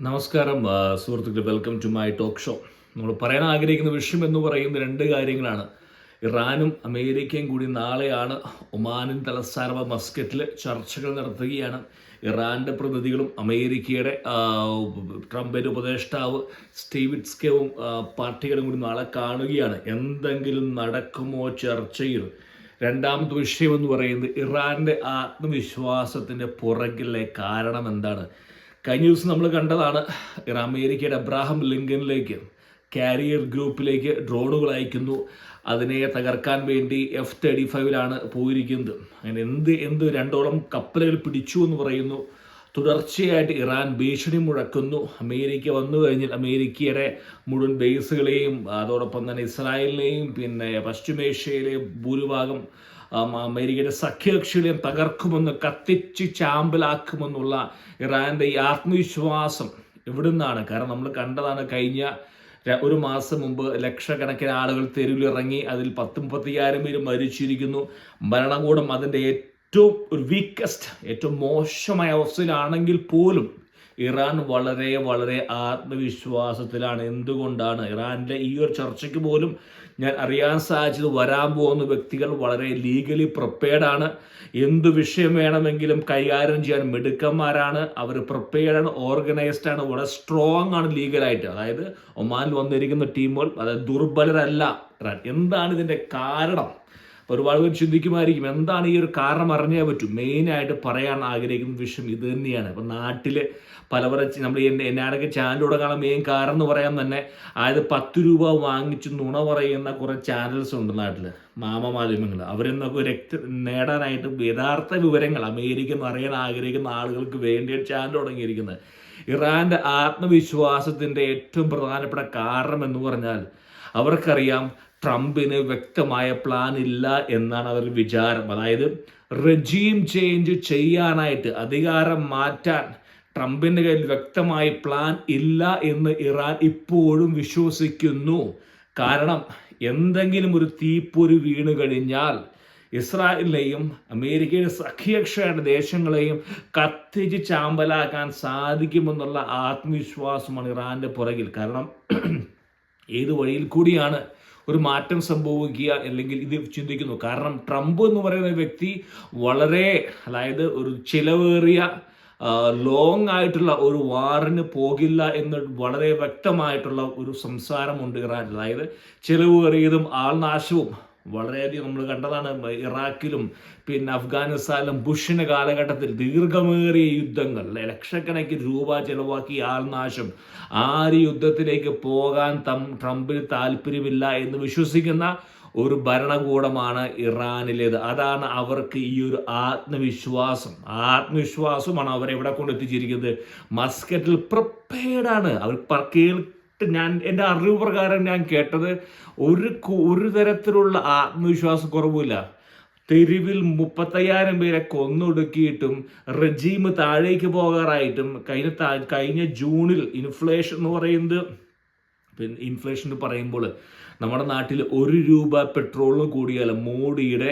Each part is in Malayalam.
നമസ്കാരം സുഹൃത്തുക്കളെ, welcome to my talk show. നമ്മൾ പറയാൻ ആഗ്രഹിക്കുന്ന വിഷയം എന്ന് പറയുന്ന രണ്ട് കാര്യങ്ങളാണ്. ഇറാനും അമേരിക്കയും കൂടി നാളെയാണ് ഒമാനിൻ തലസ്ഥാന മസ്കറ്റിൽ ചർച്ചകൾ നടത്തുകയാണ്. ഇറാൻ്റെ പ്രതിനിധികളും അമേരിക്കയുടെ ട്രംപിൻ്റെ ഉപദേഷ്ടാവ് സ്റ്റീവിറ്റ്സ്കവും പാർട്ടികളും കൂടി നാളെ കാണുകയാണ്. എന്തെങ്കിലും നടക്കുമോ ചർച്ചയിൽ? രണ്ടാമത്തെ വിഷയം എന്ന് പറയുന്നത് ഇറാൻ്റെ ആത്മവിശ്വാസത്തിൻ്റെ പുറകിലെ കാരണം എന്താണ്? കഴിഞ്ഞ ദിവസം നമ്മൾ കണ്ടതാണ്, അമേരിക്കയുടെ അബ്രാഹം ലിങ്കനിലേക്ക് കാരിയർ ഗ്രൂപ്പിലേക്ക് ഡ്രോണുകൾ അയക്കുന്നു. അതിനെ തകർക്കാൻ വേണ്ടി F-35 പോയിരിക്കുന്നത്. അങ്ങനെ എന്ത് രണ്ടോളം കപ്പലുകൾ പിടിച്ചു എന്ന് പറയുന്നു. തുടർച്ചയായിട്ട് ഇറാൻ ഭീഷണി മുഴക്കുന്നു. അമേരിക്ക വന്നു കഴിഞ്ഞാൽ അമേരിക്കയുടെ മുഴുവൻ ബേസുകളെയും അതോടൊപ്പം തന്നെ ഇസ്രായേലിനെയും പിന്നെ പശ്ചിമേഷ്യയിലെ ഭൂരിഭാഗം അമേരിക്കയുടെ സഖ്യകക്ഷികളെയും തകർക്കുമെന്ന്, കത്തിച്ച് ചാമ്പലാക്കുമെന്നുള്ള ഇറാൻ്റെ ഈ ആത്മവിശ്വാസം എവിടുന്നാണ്? കാരണം നമ്മൾ കണ്ടതാണ്, കഴിഞ്ഞ ഒരു മാസം മുമ്പ് ലക്ഷക്കണക്കിന് ആളുകൾ തെരുവിലിറങ്ങി, അതിൽ 10-35 പേര് മരിച്ചിരിക്കുന്നു. ഭരണകൂടം അതിൻ്റെ ഏറ്റവും വീക്കസ്റ്റ്, ഏറ്റവും മോശമായ അവസ്ഥയിലാണെങ്കിൽ പോലും ഇറാൻ വളരെ വളരെ ആത്മവിശ്വാസത്തിലാണ്. എന്തുകൊണ്ടാണ്? ഇറാൻ്റെ ഈ ഒരു ചർച്ചയ്ക്ക് പോലും ഞാൻ അറിയാൻ സാധിച്ചത്, വരാൻ പോകുന്ന വ്യക്തികൾ വളരെ ലീഗലി പ്രിപ്പയർഡാണ്. എന്തു വിഷയം വേണമെങ്കിലും കൈകാര്യം ചെയ്യാൻ മിടുക്കന്മാരാണ്. അവർ പ്രിപ്പയർഡാണ്, ഓർഗനൈസ്ഡ് ആണ്, വളരെ സ്ട്രോങ് ആണ് ലീഗലായിട്ട്. അതായത് ഒമാനിൽ വന്നിരിക്കുന്ന ടീമുകൾ അതായത് ദുർബലരല്ല ഇറാൻ. എന്താണ് ഇതിൻ്റെ കാരണം? ഒരുപാട് പേർ ചിന്തിക്കുമായിരിക്കും, എന്താണ് ഈ ഒരു കാരണം? അറിഞ്ഞേ പറ്റൂ. മെയിനായിട്ട് പറയാൻ ആഗ്രഹിക്കുന്ന വിഷയം ഇത് തന്നെയാണ്. ഇപ്പം നാട്ടിൽ നമ്മൾ എന്നാടൊക്കെ ചാനലിലൂടെ കാണാൻ മെയിൻ കാരണം എന്ന് പറയാൻ തന്നെ, അതായത് 10 രൂപ വാങ്ങിച്ച് നുണ പറയുന്ന കുറേ ചാനൽസ് ഉണ്ട് നാട്ടിൽ, മാധ്യമങ്ങൾ. അവരെന്നൊക്കെ നേടാനായിട്ട് യഥാർത്ഥ വിവരങ്ങൾ അമേരിക്ക എന്ന് അറിയാൻ ആഗ്രഹിക്കുന്ന ആളുകൾക്ക് വേണ്ടി ചാനൽ തുടങ്ങിയിരിക്കുന്നത്. ഇറാൻ്റെ ആത്മവിശ്വാസത്തിൻ്റെ ഏറ്റവും പ്രധാനപ്പെട്ട കാരണം എന്ന് പറഞ്ഞാൽ, അവർക്കറിയാം ട്രംപിന് വ്യക്തമായ പ്ലാൻ ഇല്ല എന്നാണ് അവരുടെ വിചാരം. അതായത് റെജീം ചേഞ്ച് ചെയ്യാനായിട്ട്, അധികാരം മാറ്റാൻ ട്രംപിൻ്റെ കയ്യിൽ വ്യക്തമായ പ്ലാൻ ഇല്ല എന്ന് ഇറാൻ ഇപ്പോഴും വിശ്വസിക്കുന്നു. കാരണം എന്തെങ്കിലും ഒരു തീപ്പൊരി വീണ് കഴിഞ്ഞാൽ ഇസ്രായേലിനെയും അമേരിക്കയുടെ സഖ്യകക്ഷിയുടെ ദേശങ്ങളെയും കത്തിച്ച് ചാമ്പലാക്കാൻ സാധിക്കുമെന്നുള്ള ആത്മവിശ്വാസമാണ് ഇറാൻ്റെ പുറകിൽ. കാരണം ഏത് വഴിയിൽ കൂടിയാണ് ഒരു മാറ്റം സംഭവിക്കുക അല്ലെങ്കിൽ ഇത് ചിന്തിക്കുന്നു. കാരണം ട്രംപ് എന്ന് പറയുന്ന വ്യക്തി വളരെ, അതായത് ഒരു ചിലവേറിയ ലോങ് ആയിട്ടുള്ള ഒരു വാറിന് പോകില്ല എന്ന് വളരെ വ്യക്തമായിട്ടുള്ള ഒരു സംസാരമുണ്ട് ഇറാൻ. അതായത് ചിലവേറിയതും ആൾനാശവും വളരെയധികം നമ്മൾ കണ്ടതാണ്. ഇറാഖിലും പിന്നെ അഫ്ഗാനിസ്ഥാനിലും ബുഷിൻ്റെ കാലഘട്ടത്തിൽ ദീർഘമേറിയ യുദ്ധങ്ങൾ, ലക്ഷക്കണക്കിന് രൂപ ചെലവാക്കി ആൾനാശം. ആ ഒരു യുദ്ധത്തിലേക്ക് പോകാൻ ട്രംപിന് താല്പര്യമില്ല എന്ന് വിശ്വസിക്കുന്ന ഒരു ഭരണകൂടമാണ് ഇറാനിലേത്. അതാണ് അവർക്ക് ഈ ഒരു ആത്മവിശ്വാസമാണ് അവരെ എവിടെ കൊണ്ടെത്തിച്ചിരിക്കുന്നത്. മസ്കറ്റിൽ പ്രിപ്പയർഡാണ് അവർ. ഞാൻ എൻ്റെ അറിവ് പ്രകാരം ഞാൻ കേട്ടത്, ഒരു തരത്തിലുള്ള ആത്മവിശ്വാസക്കുറവുമില്ല. തെരുവിൽ 35,000 പേരെ കൊന്നൊടുക്കിയിട്ടും റെജീം താഴേക്ക് പോകാറായിട്ടും കഴിഞ്ഞ ജൂണിൽ ഇൻഫ്ലേഷൻ എന്ന് പറയുന്നത്, പിന്നെ ഇൻഫ്ലേഷൻ പറയുമ്പോൾ നമ്മുടെ നാട്ടിൽ 1 രൂപ പെട്രോളിന് കൂടിയാൽ മോഡിയുടെ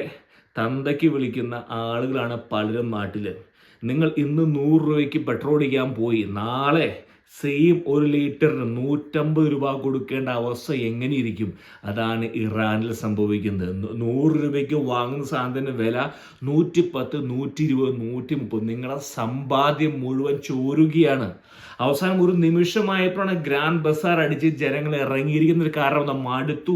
തന്തയ്ക്ക് വിളിക്കുന്ന ആളുകളാണ് പലരും നാട്ടിൽ. നിങ്ങൾ ഇന്ന് 100 രൂപയ്ക്ക് പെട്രോൾ അടിക്കാൻ പോയി, നാളെ സെയിം 1 ലിറ്ററിന് 150 രൂപ കൊടുക്കേണ്ട അവസ്ഥ എങ്ങനെയിരിക്കും? അതാണ് ഇറാനിൽ സംഭവിക്കുന്നത്. 100 രൂപയ്ക്ക് വാങ്ങുന്ന സാധനത്തിൻ്റെ വില 110, 120, 130. നിങ്ങളുടെ സമ്പാദ്യം മുഴുവൻ ചോരുകയാണ്. അവസാനം ഒരു നിമിഷമായപ്പോഴാണ് ഗ്രാൻഡ് ബസാർ അടിച്ച് ജനങ്ങൾ ഇറങ്ങിയിരിക്കുന്ന ഒരു കാരണം. മടുത്തു,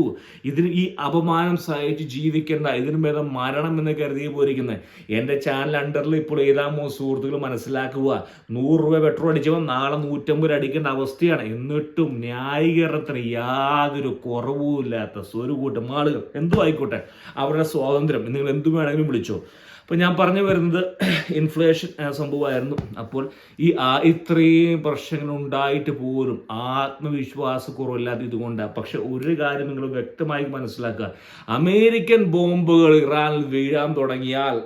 ഈ അപമാനം സഹിച്ച് ജീവിക്കേണ്ട, ഇതിന് ഭേദം മരണം എന്ന് കരുതി പോയിരിക്കുന്നത്. എൻ്റെ ചാനൽ അണ്ടറിൽ ഇപ്പോൾ ഏതാമോ സുഹൃത്തുക്കൾ മനസ്സിലാക്കുക, 100 രൂപ പെട്രോൾ അടിച്ചപ്പോൾ നാളെ 150 അടിക്കേണ്ട അവസ്ഥയാണ്. എന്നിട്ടും ന്യായീകരണത്തിന് യാതൊരു കുറവുമില്ലാത്ത ഒരു കൂട്ടം ആളുകൾ, എന്തോ ആയിക്കോട്ടെ, അവരുടെ സ്വാതന്ത്ര്യം, നിങ്ങൾ എന്തു വേണമെങ്കിലും വിളിച്ചോ. അപ്പോൾ ഞാൻ പറഞ്ഞു വരുന്നത്, ഇൻഫ്ലേഷൻ സംഭവമായിരുന്നു. അപ്പോൾ ഇത്രയും പ്രശ്നങ്ങൾ ഉണ്ടായിട്ട് പോലും ആത്മവിശ്വാസക്കുറവില്ലാതെ ഇതുകൊണ്ടാണ്. പക്ഷെ ഒരു കാര്യം നിങ്ങൾ വ്യക്തമായി മനസ്സിലാക്കുക, അമേരിക്കൻ ബോംബുകൾ ഇറാനിൽ വീഴാൻ തുടങ്ങിയാൽ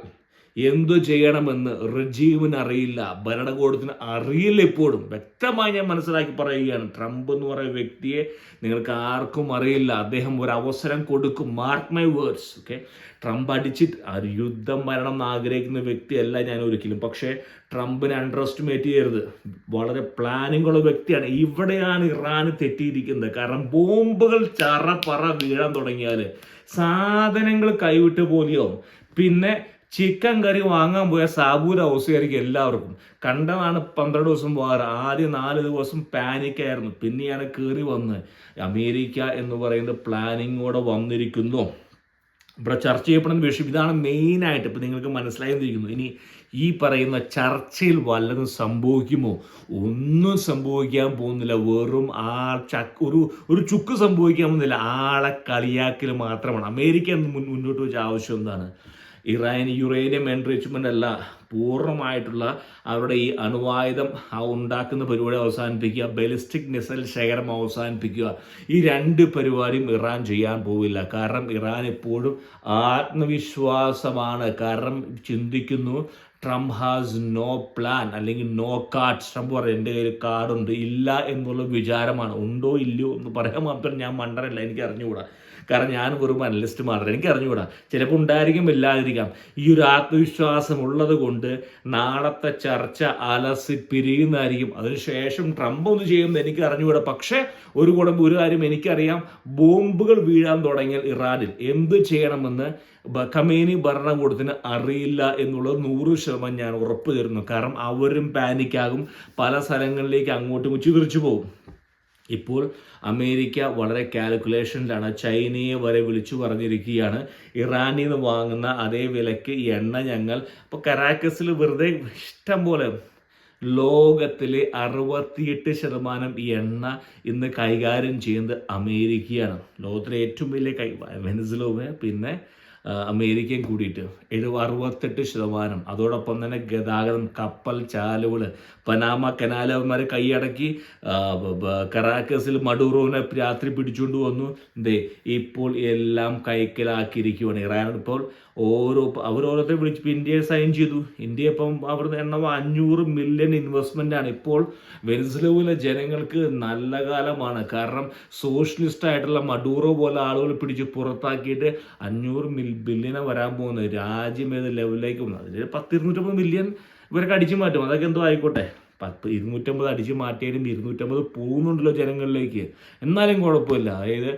എന്തു ചെയ്യണമെന്ന് റജീവിന് അറിയില്ല, ഭരണകൂടത്തിന് അറിയില്ല. ഇപ്പോഴും വ്യക്തമായി ഞാൻ മനസ്സിലാക്കി പറയുകയാണ്, ട്രംപ് എന്ന് പറയുന്ന വ്യക്തിയെ നിങ്ങൾക്ക് ആർക്കും അറിയില്ല. അദ്ദേഹം ഒരു അവസരം കൊടുക്കും. Mark my words. Okay, Trump അടിച്ചിട്ട് യുദ്ധം വരണം എന്ന് ആഗ്രഹിക്കുന്ന വ്യക്തിയല്ല ഞാൻ ഒരിക്കലും. പക്ഷേ ട്രംപിനെ അണ്ടർ എസ്റ്റിമേറ്റ് ചെയ്യരുത്. വളരെ പ്ലാനിങ് ഉള്ള വ്യക്തിയാണ്. ഇവിടെയാണ് ഇറാൻ തെറ്റിയിരിക്കുന്നത്. കാരണം ബോംബുകൾ ചറപറ വീഴാൻ തുടങ്ങിയാൽ സാധനങ്ങൾ കൈവിട്ട് പോലെയാവും. പിന്നെ ചിക്കൻ കറി വാങ്ങാൻ പോയ സാബൂര അവസ്ഥയായിരിക്കും എല്ലാവർക്കും. കണ്ടതാണ് 12 ദിവസം പോകാറ്. ആദ്യം 4 ദിവസം പാനിക്കായിരുന്നു, പിന്നെയാണ് കയറി വന്ന് അമേരിക്ക എന്ന് പറയുന്ന പ്ലാനിങ്ങോടെ വന്നിരിക്കുന്നു. ഇവിടെ ചർച്ച ചെയ്യപ്പെടുന്ന വിഷയം ഇതാണ് മെയിനായിട്ട്. ഇപ്പം നിങ്ങൾക്ക് മനസ്സിലായിരിക്കുന്നു. ഇനി ഈ പറയുന്ന ചർച്ചയിൽ വല്ലതും സംഭവിക്കുമോ? ഒന്നും സംഭവിക്കാൻ പോകുന്നില്ല. വെറും ഒരു ചുക്ക് സംഭവിക്കാൻ പോകുന്നില്ല. ആളെ കളിയാക്കൽ മാത്രമാണ്. അമേരിക്ക മുന്നോട്ട് വെച്ച ആവശ്യം എന്താണ്? യുറേനിയം എൻറിച്ച്മെൻ്റ് അല്ല, പൂർണ്ണമായിട്ടുള്ള അവരുടെ ഈ അണുവായുധം ഉണ്ടാക്കുന്ന പരിപാടി അവസാനിപ്പിക്കുക, ബാലിസ്റ്റിക് മിസൈൽ ശേഖരം അവസാനിപ്പിക്കുക. ഈ 2 പരിപാടിയും ഇറാൻ ചെയ്യാൻ പോവില്ല. കാരണം ഇറാൻ എപ്പോഴും ആത്മവിശ്വാസമാണ്. കാരണം ചിന്തിക്കുന്നു, ട്രംപ് ഹാസ് നോ പ്ലാൻ അല്ലെങ്കിൽ നോ കാർഡ്സ്. ട്രംപ് പറയും എൻ്റെ കയ്യിൽ കാർഡുണ്ട്, ഇല്ല എന്നുള്ള വിചാരമാണ്. ഉണ്ടോ ഇല്ലയോ എന്ന് പറയാൻ മാത്രം ഞാൻ മണ്ടരല്ല, എനിക്ക് അറിഞ്ഞുകൂടാ. കാരണം ഞാൻ വെറും അനലിസ്റ്റ് മാത്രം, എനിക്ക് അറിഞ്ഞുകൂടാ. ചിലപ്പോൾ ഉണ്ടായിരിക്കും, ഇല്ലാതിരിക്കാം. ഈ ഒരു ആത്മവിശ്വാസം ഉള്ളത് കൊണ്ട് നാളത്തെ ചർച്ച അലസി പിരിയുന്നതായിരിക്കും. അതിനുശേഷം ട്രംപ് ഒന്ന് ചെയ്യുമെന്ന് എനിക്ക് അറിഞ്ഞുകൂടാ. പക്ഷേ ഒരു കാര്യം എനിക്കറിയാം, ബോംബുകൾ വീഴാൻ തുടങ്ങിയാൽ ഇറാനിൽ എന്ത് ചെയ്യണമെന്ന് ഖമേനി ഭരണകൂടത്തിന് അറിയില്ല എന്നുള്ളത് 100% ഞാൻ ഉറപ്പ് തരുന്നു. കാരണം അവരും പാനിക്കാകും, പല സ്ഥലങ്ങളിലേക്ക് അങ്ങോട്ടും ചിതറിച്ചു പോകും. ഇപ്പോൾ അമേരിക്ക വളരെ കാൽക്കുലേഷനിലാണ്. ചൈനയെ വരെ വിളിച്ചു പറഞ്ഞിരിക്കുകയാണ്, ഇറാനിൽ നിന്ന് വാങ്ങുന്ന അതേ വിലയ്ക്ക് എണ്ണ ഞങ്ങൾ ഇപ്പോൾ കരാക്കസിൽ വെറുതെ ഇഷ്ടം പോലെ ലോകത്തിലെ 68% എണ്ണ ഇന്ന് കൈകാര്യം ചെയ്യുന്നത് അമേരിക്കയാണ്. ലോകത്തിലെ ഏറ്റവും വലിയ വെനസ്വേല, പിന്നെ അമേരിക്കയും കൂടിയിട്ട് 68%. അതോടൊപ്പം തന്നെ ഗതാഗതം, കപ്പൽ ചാലുകൾ, പനാമ കനാലവന്മാർ കൈയടക്കി കറാക്കസിൽ മഡൂറോനെ രാത്രി പിടിച്ചുകൊണ്ട് വന്നു. ഇപ്പോൾ എല്ലാം കൈക്കലാക്കിയിരിക്കുകയാണ്. ഇറാൻ ഇപ്പോൾ അവരോരോരുത്തരെ വിളിച്ച് ഇന്ത്യയെ സൈൻ ചെയ്തു. ഇന്ത്യ ഇപ്പം അവരുടെ എണ്ണം 500 മില്യൺ ഇൻവെസ്റ്റ്മെൻ്റ് ആണ്. ഇപ്പോൾ വെനസ്വേലയിലെ ജനങ്ങൾക്ക് നല്ല കാലമാണ്. കാരണം സോഷ്യലിസ്റ്റ് ആയിട്ടുള്ള മഡൂറോ പോലെ ആളുകൾ പിടിച്ച് പുറത്താക്കിയിട്ട് 500 ബില്യനെ വരാൻ പോകുന്നത്. രാജ്യം ഏത് ലെവലിലേക്ക് പോകുന്നത്? അതിൽ 10-250 മില്യൺ ഇവരൊക്കെ അടിച്ചു മാറ്റും. അതൊക്കെ എന്തോ ആയിക്കോട്ടെ. 250 അടിച്ചു മാറ്റിയാലും 250 പോകുന്നുണ്ടല്ലോ ജനങ്ങളിലേക്ക്. എന്നാലും കുഴപ്പമില്ല. അതായത്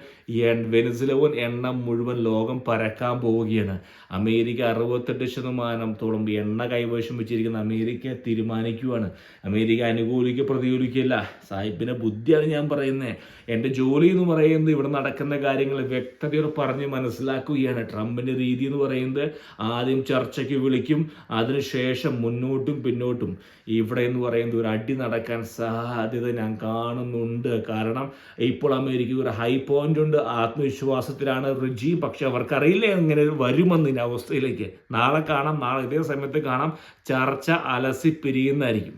വെനസ്വേലൻ എണ്ണ മുഴുവൻ ലോകം പരക്കാൻ പോവുകയാണ്. അമേരിക്ക 68%-ഓളം എണ്ണ കൈവശം വെച്ചിരിക്കുന്ന അമേരിക്ക തീരുമാനിക്കുകയാണ്. അമേരിക്ക പ്രതികൂലിക്കില്ല. സാഹിബിൻ്റെ ബുദ്ധിയാണ് ഞാൻ പറയുന്നത്. എൻ്റെ ജോലി എന്ന് പറയുന്നത് ഇവിടെ നടക്കുന്ന കാര്യങ്ങൾ വ്യക്തതയോടെ പറഞ്ഞ് മനസ്സിലാക്കുകയാണ്. ട്രംപിൻ്റെ രീതി എന്ന് പറയുന്നത് ആദ്യം ചർച്ചയ്ക്ക് വിളിക്കും, അതിനുശേഷം മുന്നോട്ടും പിന്നോട്ടും. ഇവിടെ എന്ന് പറയുന്നത് ഒരു അടി നടക്കാൻ സാധ്യത ഞാൻ കാണുന്നുണ്ട്. കാരണം ഇപ്പോൾ അമേരിക്ക ഒരു ഹൈ പോയിന്റ് ഉണ്ട്, ആത്മവിശ്വാസത്തിലാണ് റജീം. പക്ഷെ അവർക്കറിയില്ല എങ്ങനെ വരുമെന്ന് ഈ അവസ്ഥയിലേക്ക്. നാളെ ഇതേ സമയത്ത് കാണാം. ചർച്ച അലസി പിരിയുന്നതായിരിക്കും.